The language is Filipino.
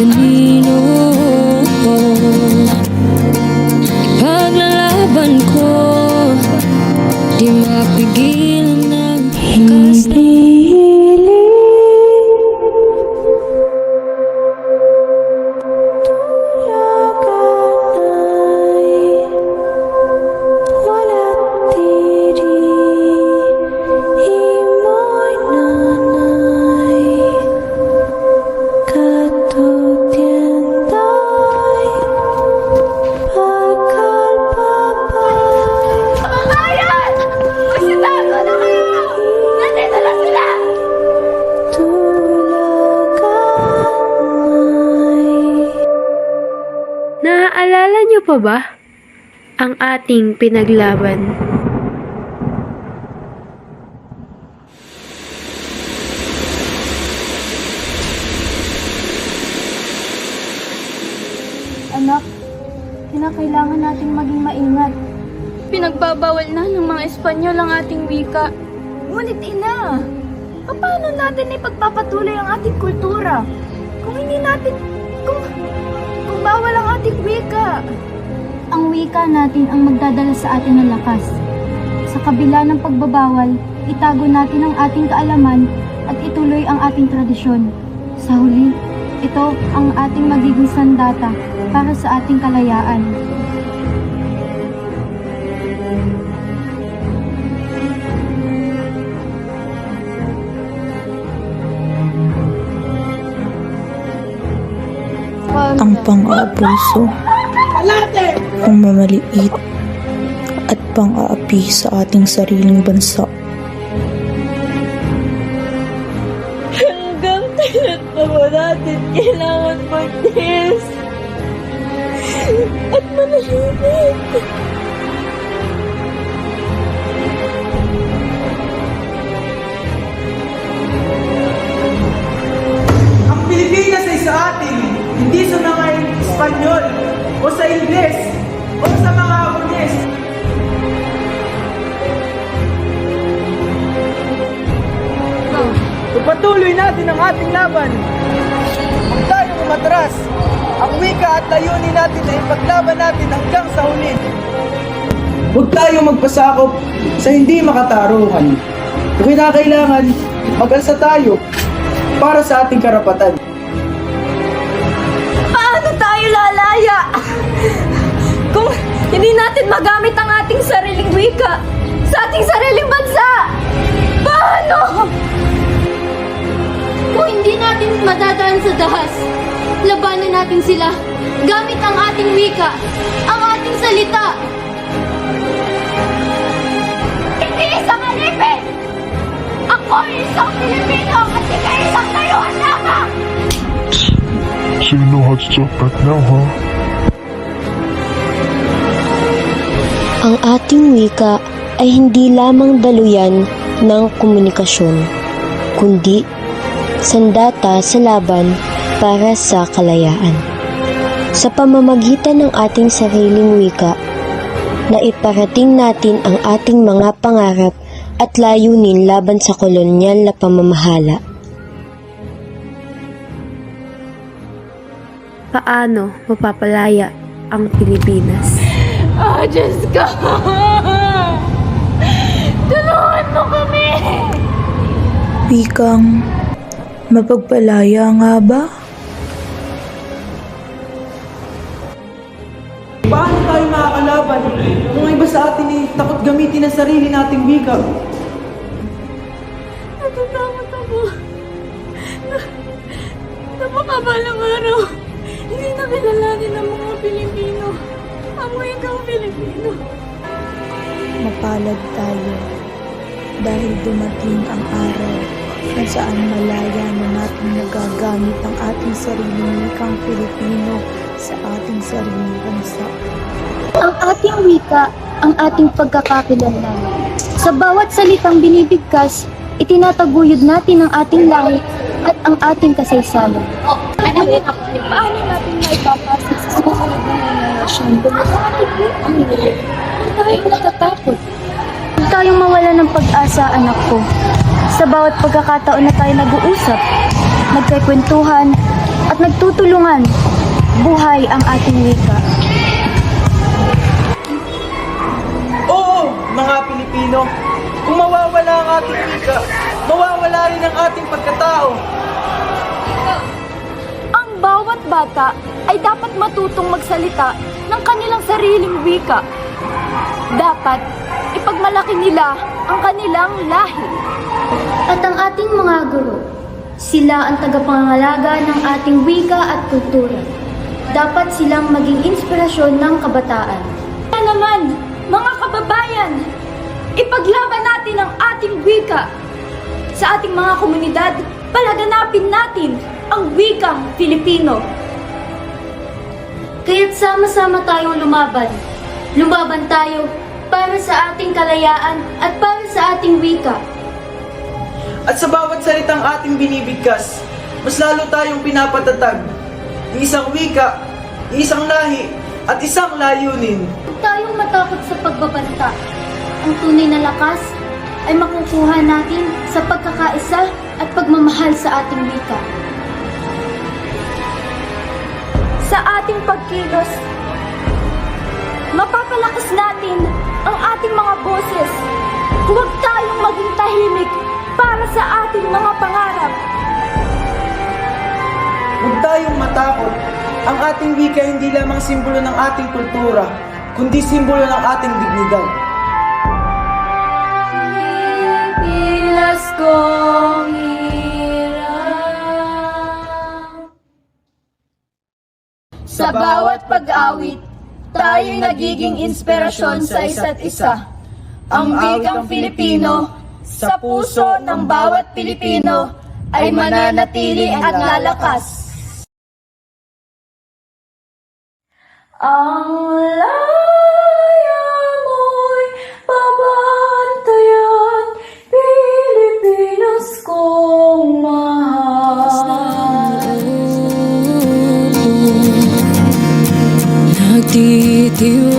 Pilipino. Ipaglalaban ko, di mapigilan ng Naaalala niyo pa ba ang ating pinaglaban? Anak, kinakailangan nating maging maingat. Pinagbabawal na ng mga Espanyol ang ating wika. Ngunit ina, paano natin ipagpapatuloy ang ating kultura? Kung hindi natin, kung bawal ang ating wika. Ang wika natin ang magdadala sa atin ng lakas. Sa kabila ng pagbabawal, itago natin ang ating kaalaman at ituloy ang ating tradisyon. Sa huli, ito ang ating magiging sandata para sa ating kalayaan. Ang pang-aabuso, pangmamaliit, at pang-aapi sa ating sariling bansa. hanggang kailan pa ba natin kailangan magtiis at manahimik? Ang Pilipinas ay sa atin, hindi sa mga Espanyol o sa Ingles o sa mga Hunes. Ipatuloy natin ang ating laban. Huwag tayong umatras. Ang wika at layunin natin ay ipaglaban natin hanggang sa huli. Huwag tayong magpasakop sa hindi makatarungan. Kung kinakailangan, mag-alsa tayo para sa ating karapatan. Paano tayo lalaya? Kung hindi natin magamit ang ating sariling wika sa ating sariling bansa? Paano? Kung hindi natin madadaan sa dahas, labanan natin sila gamit ang ating wika, ang ating salita. Hindi isang alipin! Ako ay isang Pilipino at ikaw isang tayuan lamang! So you know how to talk back now, huh? Ang ating wika ay hindi lamang daluyan ng komunikasyon, kundi sandata sa laban para sa kalayaan. Sa pamamagitan ng ating sariling wika, na iparating natin ang ating mga pangarap at layunin laban sa kolonyal na pamamahala. Paano mapapalaya ang Pilipinas? Oh, Diyos ko! Tulungan mo kami! Wikang mapagpalaya nga ba? Paano tayo makakalaban kung ang iba sa atin ay takot gamitin ang sarili nating wika? Natatakot ako. Napakabalang araw. Hindi na kilalanin ng mga Pilipino. Ang wikang Pilipino. Mapalad tayo dahil dumating ang araw kung saan malaya na natin nagagamit ang ating sariling wikang Pilipino sa ating sariling bansa. Ang ating wika, ang ating pagkakakilanlan. Sa bawat salitang binibigkas, itinataguyod natin ang ating lahi at ang ating kasaysayan. Ngunit, paano natin maipapasa sa susunod na henerasyon kung ang ating wikang nila? Huwag tayong natatakot. Huwag tayong mawala ng pag-asa, anak ko. Sa bawat pagkakataon na tayo nag-uusap, nagkikwentuhan, at at nagtutulungan. Buhay ang ating wika. Oo, mga Pilipino. Kung mawawala ang ating wika, mawawala rin ang ating pagkatao. Ang bawat bata ay dapat matutong magsalita ng kanilang sariling wika. Dapat ipagmalaki nila ang kanilang lahi. At ang ating mga guro, sila ang tagapangalaga ng ating wika at kultura. Dapat silang maging inspirasyon ng kabataan. Kaya naman, mga kababayan, ipaglaban natin ang ating wika. Sa ating mga komunidad, palaganapin natin ang wikang Filipino. Kaya't sama-sama tayong lumaban. Lumaban tayo para sa ating kalayaan at para sa ating wika. At sa bawat salitang ating binibigkas, mas lalo tayong pinapatatag. Isang wika, isang lahi, at isang layunin. Huwag tayong matakot sa pagbabanta. Ang tunay na lakas ay makukuha natin sa pagkakaisa at pagmamahal sa ating wika. Sa ating pagkilos, mapapalakas natin ang ating mga boses. Huwag tayong maging tahimik para sa ating mga pangarap. Huwag tayong matakot. Ang ating wika hindi lamang simbolo ng ating kultura, kundi simbolo ng ating dignidad. Pilas kong hirap. Sa bawat pag-awit, tayo'y nagiging inspirasyon sa isa't isa. Ang wikang Filipino, sa puso ng bawat Pilipino, ay mananatili at lalakas. Ang laya mo'y babantayan, Pilipinas kong mahal. Nagtitiwala